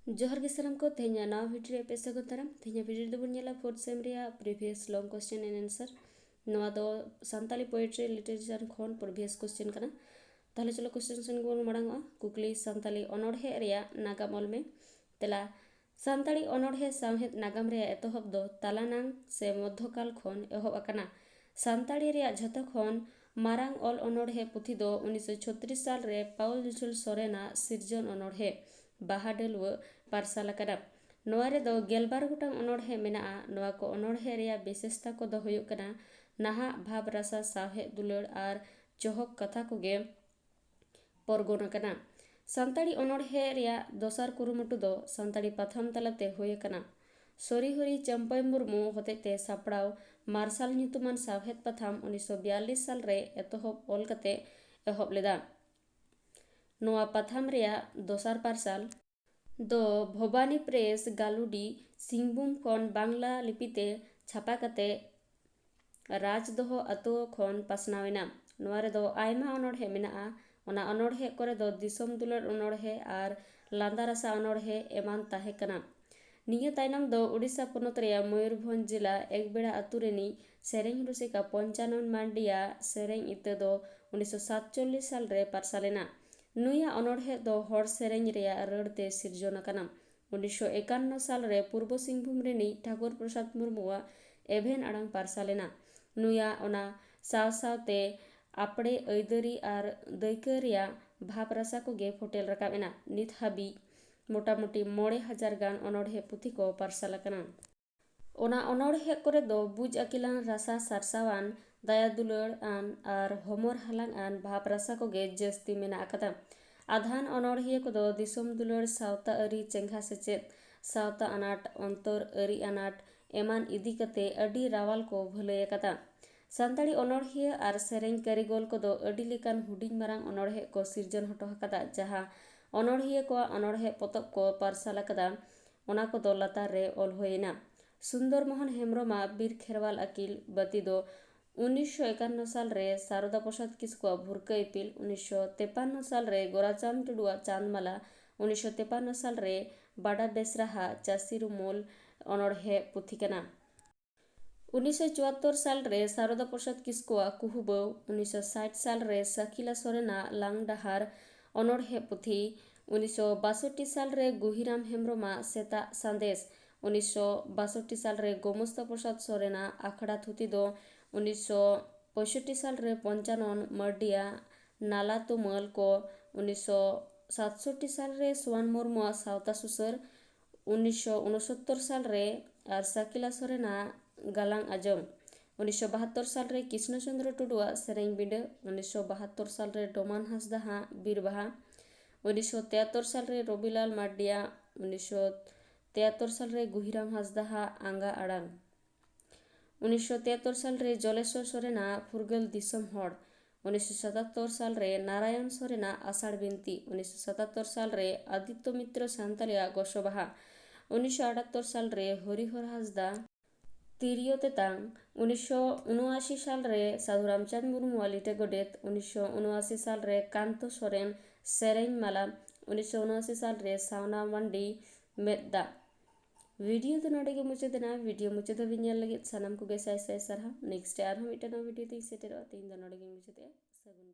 जोहर के सानम को तेहना नवा वीडियो रे पे सगो ताराम तेहना वीडियो दो बन नेला फोर्थ सेम रे previous long question and answer नवा दो सानताली पोएट्री लिटरेचर खोन प्रीवियस क्वेश्चन कना ताहले चलो क्वेश्चन सुन गो मांगा कुकली सानताली अनोढ़े रेया नागाम ऑल में तेला सानताली अनोढ़े सामहेद नागाम रे एतोहब दो तालानांग से मध्यकाल खोन एहब अकना सानताली रे झतो खोन मारांग ऑल अनोढ़े पुथी दो 1936 साल रे पाउल जुल सोरेना सिरजन अनोढ़े बाहाडल व पार्सल अकना नोआ रे दो गेलबार गोटांग अनोढ़े मेनाआ नोआ को अनोढ़े रेया विशेषता को दो हुयुग कना नाहा भाव रसा साहे दुलड़ आर चोहक कथा को गे परगोन अकना सानताड़ी अनोढ़े रेया दोसार कुरुमुटु दो सानताड़ी पाथाम तलाते हुय कना सरीहरी चंपय मुर्मू होतेते सापड़ाव मार्शल ᱧᱩᱛᱩᱢᱟᱱ सावहेद पाथाम 1942 साल रे एतोहब ऑल कते एहब लेदा नोआ पाथाम रेया दोसार पार्सल दो भवानी प्रेस गालुडी सिंहभूम खन बांग्ला लिपिते छापा कते राजदोहो अतो खन पासनावेना नोआ रे दो आयमा अनोढ़े मेनाआ ओना अनोढ़े करे दो दिसोम दुलर अनोढ़े आर लांदारासा अनोढ़े एमान ताहे कना निया तायनम दो उड़ीसा पोनोत रेया मयूरभंज जिला एकबेड़ा अतु रेनी सेरेंग रुसिका पंचानन मांडिया सेरेंग इते दो 1947 साल रे पार्सालेना नुया अनोढ़े दो हर सेरेंग रेया रड़ते सिरजन अकना 1951 साल रे पूर्व सिंहभूम रेनी ठाकुर प्रसाद मुर्मुआ एभेन आड़ांग पार्सालेना नुया ओना साव सावते आपड़े ऐदरी आर दैका रेया भाप रसा को गे फोटेल रकाबेना नित हाबी मोटामुटी 9,000 गान अनोढ़े पुथी को पार्सल अकना ओना अनोढ़े करे दो बुझ अकिलान रसा सारसावान दाया दुलड़ आन आर होमर हालांग आन भाप रसा को गे जस्ती मेना अकदा आधान अनोढ़िया को दो दिसोम दुलड़ सावता अरी चेंघा सेचेद सावता अनाट अंतर अरी अनाट एमान इदी कते अडी रावाल को भलय अकदा सानताड़ी अनोढ़िया आर सेरेंग कारिगोल को दो अडी लेकान हुडिंग मारांग अनोढ़े को सिरजन हटो हकदा जहां अनोढ़िया को अनोढ़े पोतब को पार्सल अकदा ओना को दो लातार रे ऑल होयना सुंदर मोहन हेम्ब्रमा बीर खेरवाल अकील बती दो 1951 साल रे शारदा प्रसाद किस्कुआ भुरका इपिल 1953 साल रे गोराचांद टुडुआ चांदमाला 1953 साल रे बाडा बेसराहा चासीरु मोल अनोढ़े पुथी कना 1974 साल रे शारदा प्रसाद किस्कुआ कुहुबो 1960 साल रे सखीला सोरेना लांगडाहार अनोढ़े पुथी 1962 साल रे गुहिराम हेम्ब्रमा सेता संदेश 1962 साल रे गोमुस्ता प्रसाद सोरेना आखड़ा थुती दो 1965 साल रे पंचानन मर्डिया नाला तुमल को 1967 साल रे सुवान मुर्मुआ सावता सुसर 1969 साल रे आर साकिला सोरेना गालांग आजम 1972 साल रे कृष्णचंद्र टुडुआ सेरेंग बिंड 1972 साल रे डोमान हांसदा बीरबाहा 1973 साल रे रविलाल मार्डिया 1973 साल रे गुहिराम हांसदा आंगा आड़ांग 1973 साल रे जलेश्वर सोरेना फुरगल दिसम हड़ 1977 साल रे नारायण सोरेना आषाढ़ बिनती 1977 साल रे आदित्य मित्र सांतालिया गोशबाहा 1978 साल रे हरिहर हांसदा तिरियो तेतांग 1979 साल रे साधु रामचंद मुर्मू लिटे गोडेत 1979 साल रे कांतो सोरेन सेरेंग माला 1979 साल रे सावना मंडी मेदा वीडियो तो नोडे के मुझे देना वीडियो मुझे तो भी लगे सनम को गैसा ऐसा सरहा नेक्स्ट यार हम इतना वीडियो तो इसे तेरा तीन नोडे के मुझे सगुन